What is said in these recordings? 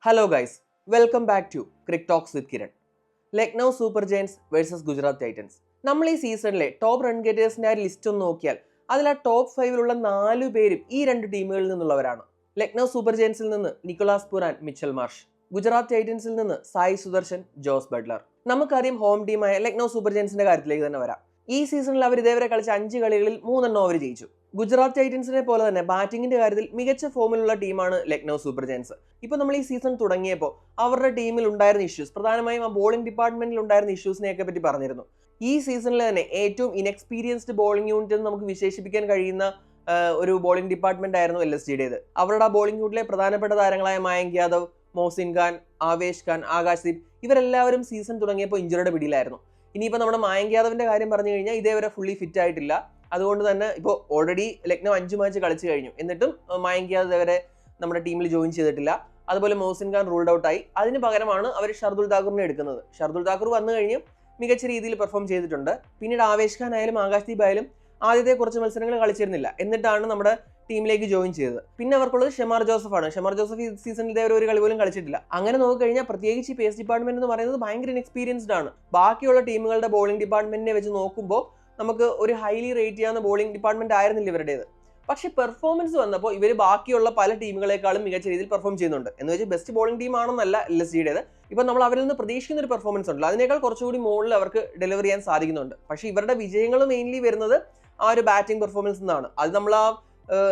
Hello guys, welcome back to Crick Talks with Kiran. Lucknow Super Giants vs Gujarat Titans. നമ്മൾ ഈ സീസണിലെ top run ഗേറ്റേഴ്സിന്റെ list ഒന്ന് നോക്കിയാൽ അതിൽ ആ ടോപ്പ് 5-ലുള്ള 4 പേരും ഈ രണ്ട് ടീമുകളിൽ നിന്നുള്ളവരാണ്. ലക്നൗ സൂപ്പർ ജയൻസിൽ നിന്ന് Nicholas Pooran, Mitchell Marsh. Gujarat ടൈറ്റൻസിൽ നിന്ന് സായി സുദർശൻ, ജോസ് ബട്ട്ലർ. നമുക്കറിയാം ഹോം ടീമായ ലക്നൗ സൂപ്പർ ജയൻസിന്റെ കാര്യത്തിലേക്ക് തന്നെ വരാം. ഈ സീസണിൽ അവർ ഇതേവരെ കളിച്ച 5 കളികളിൽ 3 അവർ ജയിച്ചു. ഗുജറാത്ത് ടൈറ്റൻസിനെ പോലെ തന്നെ ബാറ്റിംഗിന്റെ കാര്യത്തിൽ മികച്ച ഫോമിലുള്ള ടീമാണ് ലക്നൗ സൂപ്പർ ജയൻസ്. ഇപ്പോൾ നമ്മൾ ഈ സീസൺ തുടങ്ങിയപ്പോൾ അവരുടെ ടീമിൽ ഉണ്ടായിരുന്ന ഇഷ്യൂസ്, പ്രധാനമായും ആ ബോളിംഗ് ഡിപ്പാർട്ട്മെന്റിൽ ഉണ്ടായിരുന്ന ഇഷ്യൂസിനെയൊക്കെ പറ്റി പറഞ്ഞിരുന്നു. ഈ സീസണിൽ തന്നെ ഏറ്റവും ഇൻഎക്സ്പീരിയൻസ്ഡ് ബോളിംഗ് യൂണിറ്റ് എന്ന് നമുക്ക് വിശേഷിപ്പിക്കാൻ കഴിയുന്ന ഒരു ബോളിംഗ് ഡിപ്പാർട്ട്മെന്റ് ആയിരുന്നു LSGയുടേത്. അവരുടെ ആ ബോളിംഗ് യൂണിറ്റിലെ പ്രധാനപ്പെട്ട താരങ്ങളായ മയങ്ക് യാദവ്, മോഹ്സിൻ ഖാൻ, ആവേശ് ഖാൻ, ആകാശ്ദീപ് ഇവരെല്ലാവരും സീസൺ തുടങ്ങിയപ്പോൾ ഇഞ്ചുറിയുടെ പിടിയിലായിരുന്നു. ഇനിയിപ്പോൾ നമ്മുടെ മയങ്ക് യാദവിന്റെ കാര്യം പറഞ്ഞു കഴിഞ്ഞാൽ ഇതേവരെ ഫുള്ളി ഫിറ്റ് ആയിട്ടില്ല. അതുകൊണ്ട് തന്നെ ഇപ്പോൾ ഓൾറെഡി ലക്നൗ 5 മാച്ച് കളിച്ചു കഴിഞ്ഞു. എന്നിട്ടും മയങ്ക് യാദവ് വരെ നമ്മുടെ ടീമിൽ ജോയിൻ ചെയ്തിട്ടില്ല. അതുപോലെ മോഹ്സിൻ ഖാൻ റൂൾഡ് ഔട്ട് ആയി. അതിന് പകരമാണ് അവർ ഷർദുൽ താക്കൂറിനെ എടുക്കുന്നത്. ഷർദുൽ താക്കൂർ വന്നു കഴിഞ്ഞ് മികച്ച രീതിയിൽ പെർഫോം ചെയ്തിട്ടുണ്ട്. പിന്നീട് ആവേശ് ഖാൻ ആയാലും ആകാശ്ദീപ് ആയാലും ആദ്യത്തെ കുറച്ച് മത്സരങ്ങൾ കളിച്ചിരുന്നില്ല. എന്നിട്ടാണ് നമ്മുടെ ടീമിലേക്ക് ജോയിൻ ചെയ്തത്. പിന്നെ അവർക്കുള്ളത് ഷെമാർ ജോസഫ് ആണ്. ഷെമാർ ജോസഫ് ഈ സീസണിൽ ഇതേവരെ ഒരു കളി പോലും കളിച്ചിട്ടില്ല. അങ്ങനെ നോക്കിക്കഴിഞ്ഞാൽ പ്രത്യേകിച്ച് ഈ പേസ് ഡിപ്പാർട്ട്മെന്റ് എന്ന് പറയുന്നത് ഭയങ്കര ഇൻഎക്സ്പീരിയൻസ്ഡ് ആണ്. ബാക്കിയുള്ള ടീമുകളുടെ ബോളിംഗ് ഡിപ്പാർട്ട്മെന്റിനെ വെച്ച് നോക്കുമ്പോൾ നമുക്ക് ഒരു ഹൈലി റേറ്റ് ചെയ്യാവുന്ന ബോളിംഗ് ഡിപ്പാർട്ട്മെന്റ് ആയിരുന്നില്ല ഇവരുടേത്. പക്ഷേ പെർഫോമൻസ് വന്നപ്പോൾ ഇവർ ബാക്കിയുള്ള പല ടീമുകളെക്കാളും മികച്ച രീതിയിൽ പെർഫോം ചെയ്യുന്നുണ്ട്. എന്ന് വെച്ചാൽ ബെസ്റ്റ് ബോളിംഗ് ടീം ആണെന്നല്ല LSGയുടേത്. ഇപ്പം നമ്മൾ അവരിൽ നിന്ന് പ്രതീക്ഷിക്കുന്ന ഒരു പെർഫോമൻസ് ഉണ്ടല്ലോ, അതിനേക്കാൾ കുറച്ചുകൂടി മുകളിൽ അവർക്ക് ഡെലിവർ ചെയ്യാൻ സാധിക്കുന്നുണ്ട്. പക്ഷേ ഇവരുടെ വിജയങ്ങൾ മെയിൻലി വരുന്നത് ആ ഒരു ബാറ്റിംഗ് പെർഫോമൻസ് നിന്നാണ്. അത് നമ്മൾ ആ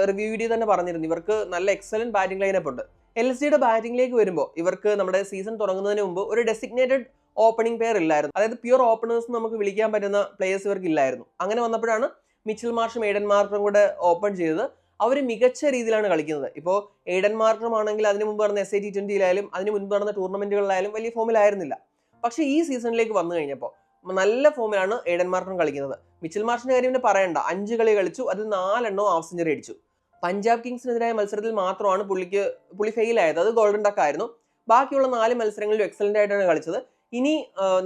റിവ്യൂ വീഡിയോ തന്നെ പറഞ്ഞിരുന്നു. ഇവർക്ക് നല്ല എക്സലന്റ് ബാറ്റിംഗ് ലൈനപ്പ് ഉണ്ട്. LSGയുടെ ബാറ്റിംഗിലേക്ക് വരുമ്പോൾ ഇവർക്ക് നമ്മുടെ സീസൺ തുടങ്ങുന്നതിന് മുമ്പ് ഒരു ഡെസിഗ്നേറ്റഡ് ഓപ്പണിംഗ് പെയർ ഇല്ലായിരുന്നു. അതായത് പ്യുവർ ഓപ്പണേഴ്സ് നമുക്ക് വിളിക്കാൻ പറ്റുന്ന പ്ലേയേഴ്സ് ഇവർക്ക് ഇല്ലായിരുന്നു. അങ്ങനെ വന്നപ്പോഴാണ് മിച്ചൽ മാർഷും എയ്ഡൻ മാർക്കറും കൂടെ ഓപ്പൺ ചെയ്തത്. അവർ മികച്ച രീതിയിലാണ് കളിക്കുന്നത്. ഇപ്പോൾ എയ്ഡൻ മാർക്കറും ആണെങ്കിൽ അതിന് മുമ്പ് നടന്ന SA T20 അതിന് മുൻപ് നടന്ന ടൂർണമെന്റുകളിലായാലും വലിയ ഫോമിലായിരുന്നില്ല. പക്ഷേ ഈ സീസണിലേക്ക് വന്നു കഴിഞ്ഞപ്പോൾ നല്ല ഫോമിലാണ് എയ്ഡൻ മാർക്കറും കളിക്കുന്നത്. മിച്ചൽ മാർഷിന്റെ കാര്യം പിന്നെ പറയണ്ട, 5 കളി കളിച്ചു, അതിൽ 4 ഹാഫ് സെഞ്ചുറി അടിച്ചു. പഞ്ചാബ് കിങ്സിനെതിരായ മത്സരത്തിൽ മാത്രമാണ് പുള്ളി ഫെയിൽ ആയത്. അത് ഗോൾഡൻ ഡക്ക് ആയിരുന്നു. ബാക്കിയുള്ള 4 മത്സരങ്ങളിലും എക്സലന്റ് ആയിട്ടാണ് കളിച്ചത്. ഇനി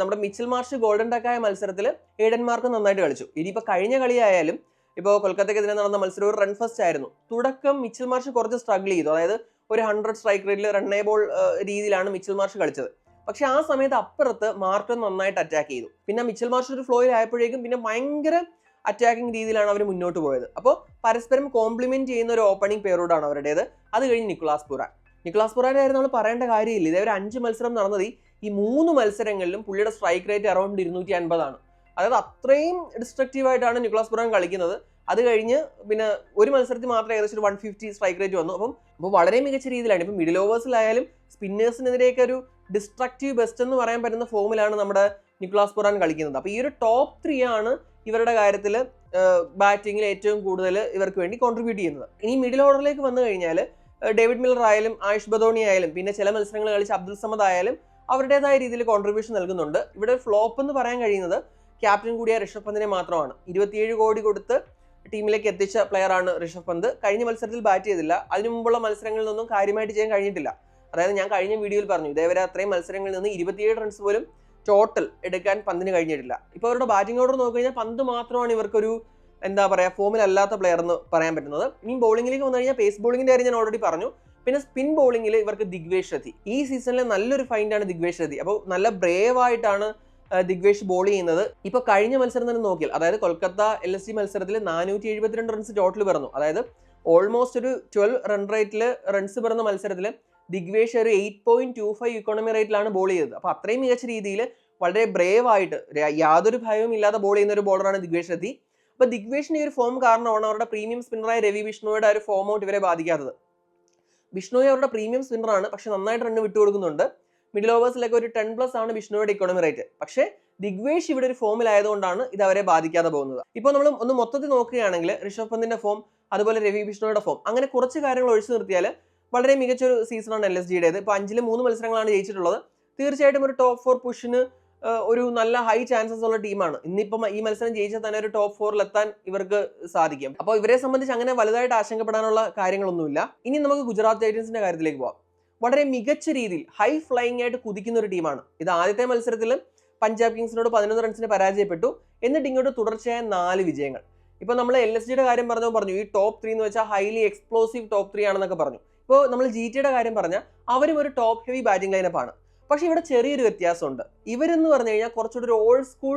നമ്മുടെ മിച്ചൽ മാർഷ് ഗോൾഡൻ ഡക്കായ മത്സരത്തിൽ എയ്ഡൻ മാർക്ക് നന്നായിട്ട് കളിച്ചു. ഇനിയിപ്പോൾ കഴിഞ്ഞ കളിയായാലും ഇപ്പോൾ കൊൽക്കത്തയ്ക്കെതിരെ നടന്ന മത്സരം ഒരു റൺ ഫസ്റ്റ് ആയിരുന്നു. തുടക്കം മിച്ചൽ മാർഷ് കുറച്ച് സ്ട്രഗിൾ ചെയ്തു. അതായത് ഒരു 100 സ്ട്രൈക്ക് റേറ്റിൽ റണ്ണേ ബോൾ രീതിയിലാണ് മിച്ചൽ മാർഷ് കളിച്ചത്. പക്ഷെ ആ സമയത്ത് അപ്പുറത്ത് മാർക്ക് നന്നായിട്ട് അറ്റാക്ക് ചെയ്തു. പിന്നെ മിച്ചൽ മാർഷ് ഒരു ഫ്ലോയിൽ ആയപ്പോഴേക്കും പിന്നെ ഭയങ്കര അറ്റാക്കിംഗ് രീതിയിലാണ് അവർ മുന്നോട്ട് പോയത്. അപ്പോൾ പരസ്പരം കോംപ്ലിമെന്റ് ചെയ്യുന്ന ഒരു ഓപ്പണിംഗ് പെയറോടാണ് അവരുടേത്. അത് കഴിഞ്ഞ് നിക്കോളാസ് പുറാന്റെ കാര്യം നമ്മൾ പറയേണ്ട കാര്യമില്ല. ഇതേവരെ 5 മത്സരം നടന്നത് ഈ 3 മത്സരങ്ങളിലും പുള്ളിയുടെ സ്ട്രൈക്ക് റേറ്റ് അറൗണ്ട് 250 ആണ്. അതായത് അത്രയും ഡിസ്ട്രക്റ്റീവ് ആയിട്ടാണ് നിക്കോളാസ് പുറാൻ കളിക്കുന്നത്. അത് കഴിഞ്ഞ് പിന്നെ ഒരു മത്സരത്തിൽ മാത്രം ഏകദേശം 150 സ്ട്രൈക്ക് റേറ്റ് വന്നു. അപ്പോൾ വളരെ മികച്ച രീതിയിലാണ്. ഇപ്പം മിഡിൽ ഓവേഴ്സിലായാലും സ്പിന്നേഴ്സിനെതിരെയൊക്കെ ഒരു ഡിസ്ട്രക്റ്റീവ് ബെസ്റ്റ് എന്ന് പറയാൻ പറ്റുന്ന ഫോമിലാണ് നമ്മുടെ നിക്കോളാസ് പുറാൻ കളിക്കുന്നത്. അപ്പോൾ ഈ ഒരു ടോപ്പ് 3 ആണ് ഇവരുടെ കാര്യത്തിൽ ബാറ്റിങ്ങിൽ ഏറ്റവും കൂടുതൽ ഇവർക്ക് വേണ്ടി കോൺട്രിബ്യൂട്ട് ചെയ്യുന്നത്. ഇനി മിഡിൽ ഓർഡറിലേക്ക് വന്നു കഴിഞ്ഞാൽ ഡേവിഡ് മില്ലർ ആയാലും ആയുഷ് ബദോണി ആയാലും പിന്നെ ചില മത്സരങ്ങൾ കളിച്ച അബ്ദുൽ സമദ് ആയാലും അവരുടേതായ രീതിയിൽ കോൺട്രിബ്യൂഷൻ നൽകുന്നുണ്ട്. ഇവിടെ ഫ്ലോപ്പ് എന്ന് പറയാൻ കഴിയുന്നത് ക്യാപ്റ്റൻ കൂടിയ ഋഷഭ് പന്തിനെ മാത്രമാണ്. 27 കോടി കൊടുത്ത് ടീമിലേക്ക് എത്തിച്ച പ്ലെയർ ആണ് ഋഷഭ് പന്ത്. കഴിഞ്ഞ മത്സരത്തിൽ ബാറ്റ് ചെയ്തില്ല. അതിനു മുമ്പുള്ള മത്സരങ്ങളിൽ നിന്നും കാര്യമായിട്ട് ചെയ്യാൻ കഴിഞ്ഞിട്ടില്ല. അതായത് ഞാൻ കഴിഞ്ഞ വീഡിയോയിൽ പറഞ്ഞു, ഇതേവരെ അത്രയും മത്സരങ്ങളിൽ നിന്ന് 27 റൺസ് പോലും ടോട്ടൽ എടുക്കാൻ പന്തിന് കഴിഞ്ഞിട്ടില്ല. ഇപ്പോൾ അവരുടെ ബാറ്റിംഗ് ഓർഡർ നോക്കിക്കഴിഞ്ഞാൽ പന്ത് മാത്രമാണ് ഇവർക്കൊരു എന്താ പറയുക ഫോമിലല്ലാത്ത പ്ലെയർ എന്ന് പറയാൻ പറ്റുന്നത്. ഇനി ബോളിംഗിലേക്ക് വന്നു കഴിഞ്ഞാൽ പേസ് ബോളിംഗിന്റെ കാര്യം ഞാൻ ഓൾറെഡി പറഞ്ഞു. പിന്നെ സ്പിൻ ബോളിംഗിൽ ഇവർക്ക് ദിഗ്വേഷ് ഷെത്തി. ഈ സീസണിലെ നല്ലൊരു ഫൈൻഡാണ് ദിഗ്വേഷ് ഷെത്തി. അപ്പോൾ നല്ല ബ്രേവ് ആയിട്ടാണ് ദിഗ്വേഷ് ബോൾ ചെയ്യുന്നത്. ഇപ്പോൾ കഴിഞ്ഞ മത്സരം തന്നെ നോക്കിയാൽ, അതായത് കൊൽക്കത്ത LSG മത്സരത്തിൽ 472 റൺസ് ടോട്ടൽ പിറന്നു. അതായത് ഓൾമോസ്റ്റ് ഒരു 12 റൺ റേറ്റിൽ റൺസ് പിറന്ന മത്സരത്തിൽ ദിഗ്വേഷ് ഒരു 8.25 ഇക്കോണമി റേറ്റിലാണ് ബോൾ ചെയ്തത്. അപ്പോൾ അത്രയും മികച്ച രീതിയിൽ വളരെ ബ്രേവ് ആയിട്ട് യാതൊരു ഭയവും ഇല്ലാതെ ബോൾ ചെയ്യുന്ന ഒരു ബോളറാണ് ദിഗ്വേഷ് ഷെത്തി. അപ്പോൾ ദിഗ്വേഷിന്റെ ഈ ഒരു ഫോം കാരണമാണ് അവരുടെ പ്രീമിയം സ്പിന്നറായ രവി ബിഷ്ണോയുടെ ഒരു ഫോം ഔട്ട് ഇവരെ ബാധിക്കാത്തത്. ബിഷ്ണോയി അവരുടെ പ്രീമിയം സ്പിന്നറാണ്, പക്ഷെ നന്നായിട്ട് റണ്ണ് വിട്ടുകൊടുക്കുന്നുണ്ട്. മിഡിൽ ഓവേഴ്സിലൊക്കെ ഒരു 10+ ആണ് ബിഷ്ണോയുടെ ഇക്കോണമി റേറ്റ്. പക്ഷേ ദിഗ്വേഷ് ഇവിടെ ഒരു ഫോമിലായതുകൊണ്ടാണ് ഇത് അവരെ ബാധിക്കാതെ പോകുന്നത്. ഇപ്പോൾ നമ്മൾ ഒന്ന് മൊത്തത്തിൽ നോക്കുകയാണെങ്കിൽ ഋഷഭ് പന്തിന്റെ ഫോം, അതുപോലെ രവി ബിഷ്ണോയുടെ ഫോം, അങ്ങനെ കുറച്ച് കാര്യങ്ങൾ ഒഴിച്ചു നിർത്തിയാൽ വളരെ മികച്ചൊരു സീസണാണ് LSGയുടേത്. ഇപ്പോൾ 5-ൽ 3 മത്സരങ്ങളാണ് ജയിച്ചിട്ടുള്ളത്. തീർച്ചയായിട്ടും ഒരു ടോപ്പ് 4 പുഷിന് ഒരു നല്ല ഹൈ ചാൻസസ് ഉള്ള ടീമാണ്. ഇന്നിപ്പം ഈ മത്സരം ജയിച്ചാൽ തന്നെ ഒരു ടോപ്പ് 4 എത്താൻ ഇവർക്ക് സാധിക്കും. അപ്പോൾ ഇവരെ സംബന്ധിച്ച് അങ്ങനെ വലുതായിട്ട് ആശങ്കപ്പെടാനുള്ള കാര്യങ്ങളൊന്നുമില്ല. ഇനി നമുക്ക് ഗുജറാത്ത് ടൈറ്റൻസിന്റെ കാര്യത്തിലേക്ക് പോകാം. വളരെ മികച്ച രീതിയിൽ ഹൈ ഫ്ലൈയിങ് ആയിട്ട് കുതിക്കുന്ന ഒരു ടീമാണ്. ഇത് ആദ്യത്തെ മത്സരത്തിൽ പഞ്ചാബ് കിങ്സിനോട് 11 റൺസിന് പരാജയപ്പെട്ടു. എന്നിട്ട് ഇങ്ങോട്ട് തുടർച്ചയായ 4 വിജയങ്ങൾ. ഇപ്പോൾ നമ്മൾ LSGയുടെ കാര്യം പറഞ്ഞു ഈ ടോപ്പ് 3 എന്ന് വെച്ചാൽ ഹൈലി എക്സ്പ്ലോസീവ് ടോപ്പ് 3 ആണെന്നൊക്കെ പറഞ്ഞു. ഇപ്പോൾ നമ്മൾ GTയുടെ കാര്യം പറഞ്ഞാൽ അവരും ഒരു ടോപ്പ് ഹെവി ബാറ്റിംഗ് ലൈനപ്പാണ്. പക്ഷെ ഇവിടെ ചെറിയൊരു വ്യത്യാസമുണ്ട്. ഇവരെന്ന് പറഞ്ഞു കഴിഞ്ഞാൽ കുറച്ചുകൂടി ഒരു ഓൾഡ് സ്കൂൾ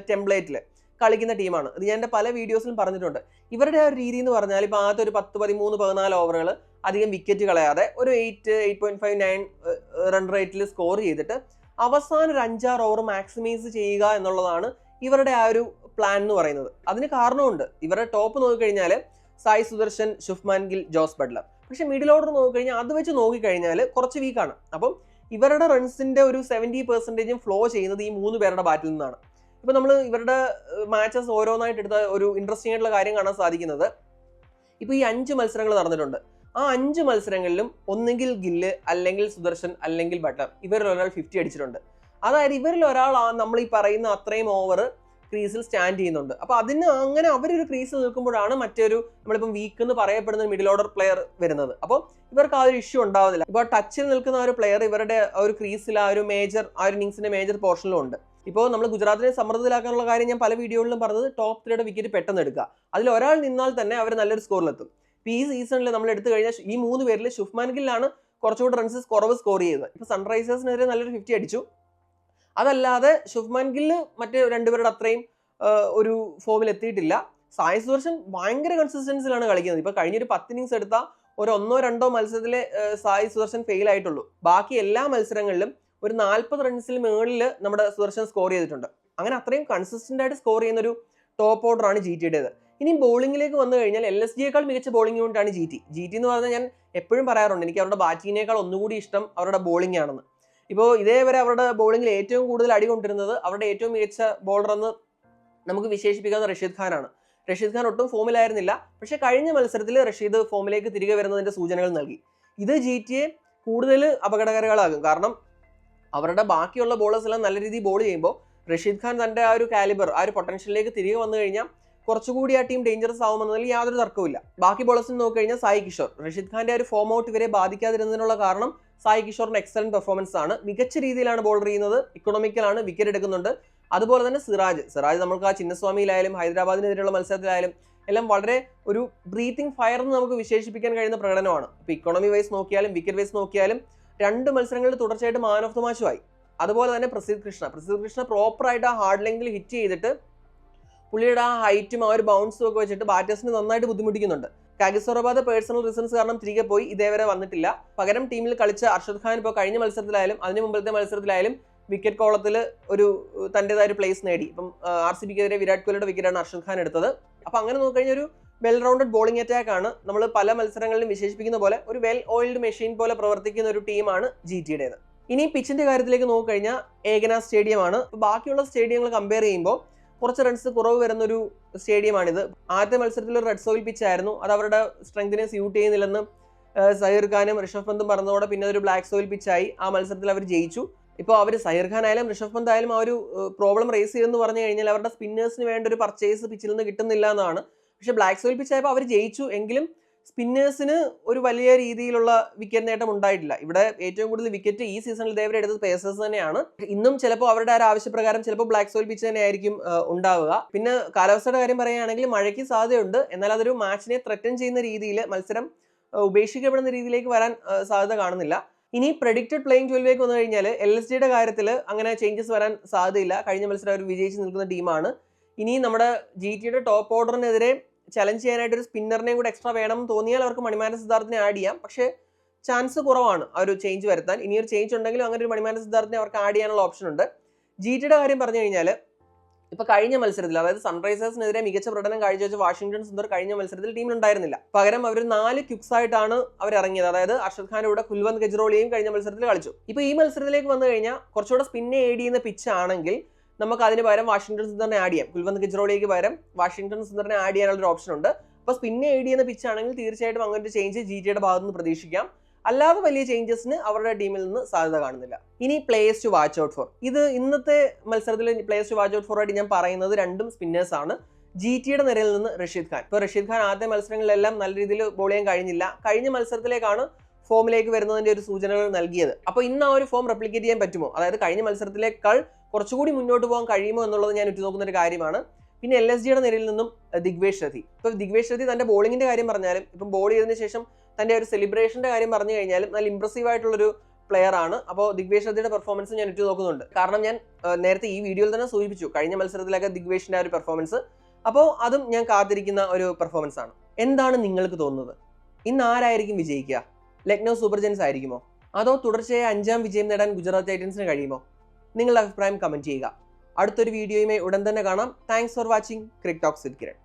ടെംപ്ലേറ്റിൽ കളിക്കുന്ന ടീമാണ്. ഇത് ഞാൻ എൻ്റെ പല വീഡിയോസിലും പറഞ്ഞിട്ടുണ്ട്. ഇവരുടെ ആ ഒരു രീതി എന്ന് പറഞ്ഞാൽ ഇപ്പോൾ ആദ്യത്തെ ഒരു 10, 13, 14 ഓവറുകൾ അധികം വിക്കറ്റ് കളയാതെ ഒരു 8.5, 9 റൺ റേറ്റിൽ സ്കോർ ചെയ്തിട്ട് അവസാനം ഒരു 5-6 ഓവർ മാക്സിമൈസ് ചെയ്യുക എന്നുള്ളതാണ് ഇവരുടെ ആ ഒരു പ്ലാൻ എന്ന് പറയുന്നത്. അതിന് കാരണമുണ്ട്. ഇവരുടെ ടോപ്പ് നോക്കിക്കഴിഞ്ഞാൽ സായി സുദർശൻ, ശുഭ്മാൻ ഗിൽ, ജോസ് ബട്ട്ലർ. പക്ഷെ മിഡിൽ ഓർഡർ നോക്കിക്കഴിഞ്ഞാൽ അത് വെച്ച് നോക്കിക്കഴിഞ്ഞാൽ കുറച്ച് വീക്കാണ്. അപ്പം ഇവരുടെ റൺസിന്റെ ഒരു 70% ഫ്ലോ ചെയ്യുന്നത് ഈ 3 പേരുടെ ബാറ്റിൽ നിന്നാണ്. ഇപ്പൊ നമ്മൾ ഇവരുടെ മാച്ചസ് ഓരോന്നായിട്ട് എടുത്ത ഒരു ഇൻട്രസ്റ്റിംഗ് ആയിട്ടുള്ള കാര്യം കാണാൻ സാധിക്കുന്നത്, ഇപ്പൊ ഈ 5 മത്സരങ്ങൾ നടന്നിട്ടുണ്ട്. ആ 5 മത്സരങ്ങളിലും ഒന്നെങ്കിൽ ഗില്ല്, അല്ലെങ്കിൽ സുദർശൻ, അല്ലെങ്കിൽ ബട്ട്ലർ, ഇവരിൽ ഒരാൾ 50 അടിച്ചിട്ടുണ്ട്. അതായത് ഇവരിൽ ഒരാൾ നമ്മൾ ഈ പറയുന്ന അത്രയും ഓവർ ക്രീസിൽ സ്റ്റാൻഡ് ചെയ്യുന്നുണ്ട്. അപ്പൊ അതിന് അങ്ങനെ അവരൊരു ക്രീസിൽ നിൽക്കുമ്പോഴാണ് മറ്റൊരു നമ്മളിപ്പം വീക്ക് എന്ന് പറയപ്പെടുന്ന മിഡിൽ ഓർഡർ പ്ലെയർ വരുന്നത്. അപ്പോൾ ഇവർക്ക് ആ ഒരു ഇഷ്യൂ ഉണ്ടാവുന്നില്ല. ഇപ്പോൾ ടച്ചിൽ നിൽക്കുന്ന ആ ഒരു പ്ലെയർ ഇവരുടെ ആ ഒരു ക്രീസിൽ ആ ഒരു ഇന്നിംഗ്സിന്റെ മേജർ പോർഷനിലും ഉണ്ട്. ഇപ്പോൾ നമ്മൾ ഗുജറാത്തിനെ സമ്മർദ്ദത്തിലാക്കാനുള്ള കാര്യം ഞാൻ പല വീഡിയോകളിലും പറഞ്ഞത് ടോപ്പ് 3യുടെ വിക്കറ്റ് പെട്ടെന്ന് എടുക്കുക. അതിൽ ഒരാൾ നിന്നാൽ തന്നെ അവർ നല്ലൊരു സ്കോറിലെത്തും. ഇപ്പോൾ ഈ സീസണിൽ നമ്മൾ എടുത്തു കഴിഞ്ഞാൽ ഈ 3 പേരിൽ ശുഭ്മാൻ ഗില്ലാണ് കുറച്ചുകൂടി റൺസ് കുറവ് സ്കോർ ചെയ്തത്. ഇപ്പോൾ സൺറൈസേഴ്സിനെതിരെ നല്ലൊരു 50 അടിച്ചു. അതല്ലാതെ ശുഭ്മാൻ ഗില്ല് മറ്റേ 2 പേരുടെ അത്രയും ഒരു ഫോമിൽ എത്തിയിട്ടില്ല. സായി സുദർശൻ ഭയങ്കര കൺസിസ്റ്റൻസിലാണ് കളിക്കുന്നത്. ഇപ്പൊ കഴിഞ്ഞൊരു 10 ഇന്നിംഗ്സ് എടുത്താൽ ഒരു 1-2 മത്സരത്തിലെ സായി സുദർശൻ ഫെയിൽ ആയിട്ടുള്ളൂ. ബാക്കി എല്ലാ മത്സരങ്ങളിലും ഒരു 40 റൺസിൽ മുകളിൽ നമ്മുടെ സുദർശൻ സ്കോർ ചെയ്തിട്ടുണ്ട്. അങ്ങനെ അത്രയും കൺസിസ്റ്റന്റ് ആയിട്ട് സ്കോർ ചെയ്യുന്ന ഒരു ടോപ്പ് ഓർഡറാണ് GTയുടേത്. ഇനി ബോളിംഗിലേക്ക് വന്നു കഴിഞ്ഞാൽ LSGയേക്കാൾ മികച്ച ബോളിംഗ് യൂണിറ്റാണ് GT എന്ന് പറഞ്ഞാൽ ഞാൻ എപ്പോഴും പറയാറുണ്ട്, എനിക്ക് അവരുടെ ബാറ്റിങ്ങിനേക്കാൾ ഒന്നുകൂടി ഇഷ്ടം അവരുടെ ബോളിംഗ് ആണെന്ന്. ഇപ്പോൾ ഇതേവരെ അവരുടെ ബോളിംഗിൽ ഏറ്റവും കൂടുതൽ അടി കൊണ്ടിരുന്നത് അവരുടെ ഏറ്റവും മികച്ച ബോളർ എന്ന് നമുക്ക് വിശേഷിപ്പിക്കാവുന്ന റഷീദ് ഖാനാണ്. റഷീദ് ഖാൻ ഒട്ടും ഫോമിലായിരുന്നില്ല. പക്ഷെ കഴിഞ്ഞ മത്സരത്തിൽ റഷീദ് ഫോമിലേക്ക് തിരികെ വരുന്നതിന്റെ സൂചനകൾ നൽകി. ഇത് GTയെ കൂടുതൽ അപകടകരങ്ങളാകും. കാരണം അവരുടെ ബാക്കിയുള്ള ബോളേഴ്സ് എല്ലാം നല്ല രീതിയിൽ ബോൾ ചെയ്യുമ്പോൾ റഷീദ് ഖാൻ തന്റെ ആ ഒരു കാലിബർ, ആ ഒരു പൊട്ടൻഷ്യലിലേക്ക് തിരികെ വന്നു കഴിഞ്ഞാൽ കുറച്ചുകൂടി ആ ടീം ഡേഞ്ചറസ് ആവുമെന്നതിൽ യാതൊരു തർക്കവുമില്ല. ബാക്കി ബോളേഴ്സിന് നോക്കി കഴിഞ്ഞാൽ സായി കിഷോർ, റഷീദ് ഖാന്റെ ആ ഒരു ഫോം ഔട്ട് ഇവരെ ബാധിക്കാതിരുന്നതിനുള്ള കാരണം സായി കിഷോറിന്റെ എക്സലന്റ് പെർഫോമൻസ് ആണ്. മികച്ച രീതിയിലാണ് ബോൾ ചെയ്യുന്നത്, ഇക്കണോമിക്കലാണ്, വിക്കറ്റ് എടുക്കുന്നുണ്ട്. അതുപോലെ തന്നെ സിറാജ് നമുക്ക് ആ ചിന്നസ്വാമിയിലായാലും ഹൈദരാബാദിനെതിരെയുള്ള മത്സരത്തിലായാലും എല്ലാം വളരെ ഒരു ബ്രീത്തിങ് ഫയർ എന്ന് നമുക്ക് വിശേഷിപ്പിക്കാൻ കഴിയുന്ന പ്രകടനമാണ്. ഇപ്പൊ ഇക്കണോമി വൈസ് നോക്കിയാലും വിക്കറ്റ് വൈസ് നോക്കിയാലും 2 മത്സരങ്ങളിൽ തുടർച്ചയായിട്ട് മാൻ ഓഫ് ദ മാച്ചുമായി. അതുപോലെ തന്നെ പ്രസിദ്ധ് കൃഷ്ണ പ്രോപ്പറായിട്ട് ആ ഹാർഡ് ലെങ്കിൽ ഹിറ്റ് ചെയ്തിട്ട് പുള്ളിയുടെ ആ ഹൈറ്റും ആ ഒരു ബൗൺസും ഒക്കെ വെച്ചിട്ട് ബാറ്റേഴ്സിന് നന്നായിട്ട് ബുദ്ധിമുട്ടിക്കുന്നുണ്ട്. കാഗിസോറബാദ് പേഴ്സണൽ റീസൺസ് കാരണം തിരികെ പോയി, ഇതേവരെ വന്നിട്ടില്ല. പകരം ടീമിൽ കളിച്ച അർഷദ് ഖാൻ ഇപ്പോൾ കഴിഞ്ഞ മത്സരത്തിലായാലും അതിന് മുമ്പത്തെ മത്സരത്തിലായാലും വിക്കറ്റ് കോളത്തിൽ ഒരു തൻ്റെതായ ഒരു പ്ലേസ് നേടി. ഇപ്പം RCBക്കെതിരെ വിരാട് കോഹ്ലിയുടെ വിക്കറ്റാണ് അർഷദ് ഖാൻ എടുത്തത്. അപ്പം അങ്ങനെ നോക്കിക്കഴിഞ്ഞാൽ ഒരു വെൽ റൗണ്ടഡ് ബോളിംഗ് അറ്റാക്ക് ആണ്. നമ്മൾ പല മത്സരങ്ങളിലും വിശേഷിപ്പിക്കുന്ന പോലെ ഒരു വെൽ ഓയിൽഡ് മെഷീൻ പോലെ പ്രവർത്തിക്കുന്ന ഒരു ടീമാണ് GTയുടേത്. ഇനി പിച്ചിന്റെ കാര്യത്തിലേക്ക് നോക്കിക്കഴിഞ്ഞാൽ ഏകനാഥ് സ്റ്റേഡിയമാണ്. ബാക്കിയുള്ള സ്റ്റേഡിയങ്ങൾ കമ്പയർ ചെയ്യുമ്പോൾ കുറച്ച് റൺസ് കുറവ് വരുന്ന ഒരു സ്റ്റേഡിയമാണിത്. ആദ്യത്തെ മത്സരത്തിൽ ഒരു റെഡ് സോയിൽ പിച്ച് ആയിരുന്നു. അത് അവരുടെ സ്ട്രെങ്തിനെ സ്യൂട്ട് ചെയ്യുന്നില്ലെന്ന് സഹീർ ഖാനും ഋഷഭ് പന്തും പറഞ്ഞതോടെ പിന്നെ ഒരു ബ്ലാക്ക് സോയിൽ പിച്ചായി. ആ മത്സരത്തിൽ അവർ ജയിച്ചു. ഇപ്പോൾ അവർ സഹീർ ഖാൻ ആയാലും ഋഷഭ് പന്ത് ആയാലും ആ ഒരു പ്രോബ്ലം റേസ് ചെയ്തെന്ന് പറഞ്ഞു കഴിഞ്ഞാൽ അവരുടെ സ്പിന്നേഴ്സിന് വേണ്ട ഒരു പർച്ചേസ് പിച്ചിൽ നിന്ന് കിട്ടുന്നില്ല എന്നാണ്. പക്ഷേ ബ്ലാക്ക് സോയിൽ പിച്ച് ആയപ്പോൾ അവർ ജയിച്ചു. എങ്കിലും സ്പിന്നേഴ്സിന് ഒരു വലിയ രീതിയിലുള്ള വിക്കറ്റ് നേട്ടം ഉണ്ടായിട്ടില്ല. ഇവിടെ ഏറ്റവും കൂടുതൽ വിക്കറ്റ് ഈ സീസണിൽ ഇതേവരെ എടുത്തത് പേസേഴ്സ് തന്നെയാണ്. ഇന്നും ചിലപ്പോൾ അവരുടെ ആ ആവശ്യപ്രകാരം ചിലപ്പോൾ ബ്ലാക്ക് സോയിൽ പിച്ച് തന്നെ ആയിരിക്കും ഉണ്ടാവുക. പിന്നെ കാലാവസ്ഥയുടെ കാര്യം പറയുകയാണെങ്കിൽ മഴയ്ക്ക് സാധ്യതയുണ്ട്. എന്നാൽ അതൊരു മാച്ചിനെ ത്രെറ്റൻ ചെയ്യുന്ന രീതിയിൽ, മത്സരം ഉപേക്ഷിക്കപ്പെടുന്ന രീതിയിലേക്ക് വരാൻ സാധ്യത കാണുന്നില്ല. ഇനി പ്രഡിക്റ്റഡ് പ്ലേയിങ് 12ലേക്ക് വന്നു കഴിഞ്ഞാൽ LSGയുടെ കാര്യത്തിൽ അങ്ങനെ ചേഞ്ചസ് വരാൻ സാധ്യതയില്ല. കഴിഞ്ഞ മത്സരം അവർ വിജയിച്ച് നിൽക്കുന്ന ടീമാണ്. ഇനി നമ്മുടെ GTയുടെ ടോപ്പ് ഓർഡറിനെതിരെ ചലഞ്ച് ചെയ്യാനായിട്ട് ഒരു സ്പിന്നറിനെയും കൂടെ എക്സ്ട്രാ വേണം തോന്നിയാൽ അവർക്ക് മണിമാരൻ സിദ്ധാർത്ഥിനെ ആഡ് ചെയ്യാം. പക്ഷേ ചാൻസ് കുറവാണ് ആ ഒരു ചേഞ്ച് വരുത്താൻ. ഇനി ഒരു ചേഞ്ച് ഉണ്ടെങ്കിലും അങ്ങനെ ഒരു മണിമാരൻ സിദ്ധാർത്ഥിനെ അവർക്ക് ആഡ് ചെയ്യാനുള്ള ഓപ്ഷൻ ഉണ്ട്. GTയുടെ കാര്യം പറഞ്ഞു കഴിഞ്ഞാൽ ഇപ്പൊ കഴിഞ്ഞ മത്സരത്തിൽ, അതായത് സൺറൈസേഴ്സിനെതിരെ മികച്ച പ്രകടനം കാഴ്ചവെച്ച വാഷിംഗ്ടൺ സുന്ദർ കഴിഞ്ഞ മത്സരത്തിൽ ടീമിലുണ്ടായിരുന്നില്ല. പകരം അവർ 4 ക്വിക്സ് ആയിട്ടാണ് അവർ ഇറങ്ങിയത്. അതായത് അർഷദ് ഖാന്റെ കൂടെ കുൽവന്ത് കെജ്രോളിയും കഴിഞ്ഞ മത്സരത്തിൽ കളിച്ചു. ഇപ്പൊ ഈ മത്സരത്തിലേക്ക് വന്നു കഴിഞ്ഞാൽ കുറച്ചുകൂടെ സ്പിന്നെ ഏഡ് ചെയ്യുന്ന പിച്ച് ആണെങ്കിൽ നമുക്ക് അതിന് പകരം വാഷിംഗ്ടൺ സുന്ദറിനെ ആഡ് ചെയ്യാം. കുൽവന്ത് കെജ്രോളിക്ക് പകരം വാഷിംഗ്ടൺ സുന്ദറിനെ ആഡ് ചെയ്യാനുള്ള ഒരു ഓപ്ഷൻ ഉണ്ട്. അപ്പോൾ സ്പിന്നെ ഏഡ് ചെയ്യുന്ന പിച്ച് ആണെങ്കിൽ തീർച്ചയായിട്ടും അങ്ങനെ ഒരു ചേഞ്ച് GTയുടെ ഭാഗത്ത് നിന്ന് പ്രതീക്ഷിക്കാം. അല്ലാതെ വലിയ ചേഞ്ചസിന് അവരുടെ ടീമിൽ നിന്ന് സാധ്യത കാണുന്നില്ല. ഇനി players to watch out for. ഇത് ഇന്നത്തെ മത്സരത്തിൽ players to watch out for ആയിട്ട് ഞാൻ പറയുന്നത് 2 സ്പിന്നേഴ്സ് ആണ്. GTയുടെ നിരയിൽ നിന്ന് റഷീദ് ഖാൻ. ഇപ്പോൾ റഷീദ് ഖാൻ ആദ്യ മത്സരങ്ങളിലെല്ലാം നല്ല രീതിയിൽ ബോൾ ചെയ്യാൻ കഴിഞ്ഞില്ല. കഴിഞ്ഞ മത്സരത്തിലേക്കാണ് ഫോമിലേക്ക് വരുന്നതിന്റെ ഒരു സൂചനകൾ നൽകിയത്. അപ്പോൾ ഇന്ന് ആ ഒരു ഫോം റെപ്ലിക്കേറ്റ് ചെയ്യാൻ പറ്റുമോ, അതായത് കഴിഞ്ഞ മത്സരത്തിലേക്കാൾ കുറച്ചുകൂടി മുന്നോട്ട് പോകാൻ കഴിയുമോ എന്നുള്ളത് ഞാൻ ഉറ്റുനോക്കുന്ന ഒരു കാര്യമാണ്. പിന്നെ LSGയുടെ നിരയിൽ നിന്നും ദിഗ്വേഷ് രഥി. ഇപ്പോൾ ദിഗ്വേഷ് രഥി തന്റെ ബോളിങ്ങിന്റെ കാര്യം പറഞ്ഞാലും ഇപ്പം ബോൾ ചെയ്തതിനു ശേഷം തൻ്റെ ഒരു സെലിബ്രേഷൻ്റെ കാര്യം പറഞ്ഞു കഴിഞ്ഞാലും നല്ല ഇംപ്രസീവ് ആയിട്ടുള്ളൊരു പ്ലെയർ ആണ്. അപ്പോൾ ദിഗ്വേഷ് ഷെട്ടിയുടെ പെർഫോമൻസ് ഞാൻ ഇട്ട് നോക്കുന്നുണ്ട്. കാരണം ഞാൻ നേരത്തെ ഈ വീഡിയോയിൽ തന്നെ സൂചിപ്പിച്ചു കഴിഞ്ഞ മത്സരത്തിലൊക്കെ ദിഗ്വേഷിൻ്റെ ആ ഒരു പെർഫോമൻസ്. അപ്പോൾ അതും ഞാൻ കാത്തിരിക്കുന്ന ഒരു പെർഫോമൻസ് ആണ്. എന്താണ് നിങ്ങൾക്ക് തോന്നുന്നത്? ഇന്ന് ആരായിരിക്കും വിജയിക്കുക? ലക്നൗ സൂപ്പർ ജയൻസ് ആയിരിക്കുമോ? അതോ തുടർച്ചയായ 5ാം വിജയം നേടാൻ ഗുജറാത്ത് ടൈറ്റൻസിന് കഴിയുമോ? നിങ്ങളുടെ അഭിപ്രായം കമന്റ് ചെയ്യുക. അടുത്തൊരു വീഡിയോയുമായി ഉടൻ തന്നെ കാണാം. Thanks for watching crick talks with Kiran.